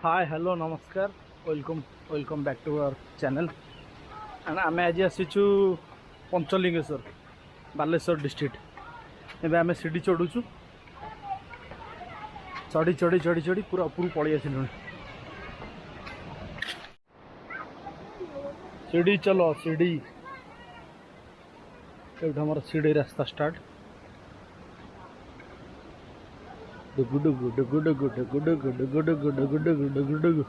हाय hello नमस्कार welcome welcome back to our channel and um आज आसीचु Panchlingeshwar Baleshwar district एवं आम सीढ़ी चढ़ुचु चढ़ी चढ़ी चढ़ी चढ़ी पूरा उपरू पलि आसिलु सीढ़ी चलो सीढ़ी एम सीढ़ी रास्ता स्टार्ट डुगु डुगु डुगु डुगु डुगु डुगु डुगु डुगु डुगु डुगु डुगु डुगु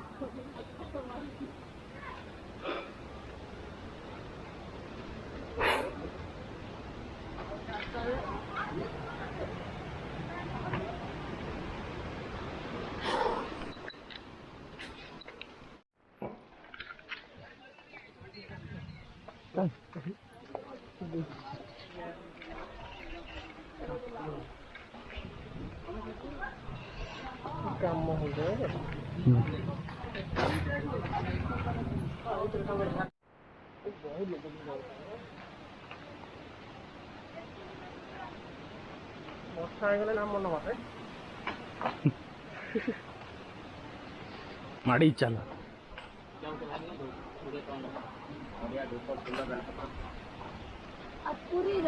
काम हो जाएगा माड़ी चल पूरी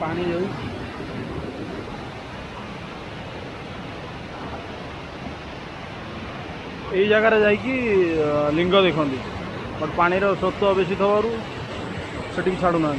पानी जो यही जगार जाकि लिंग देखते बट पानी स्रोत बेसी थवार से छाड़ू ना।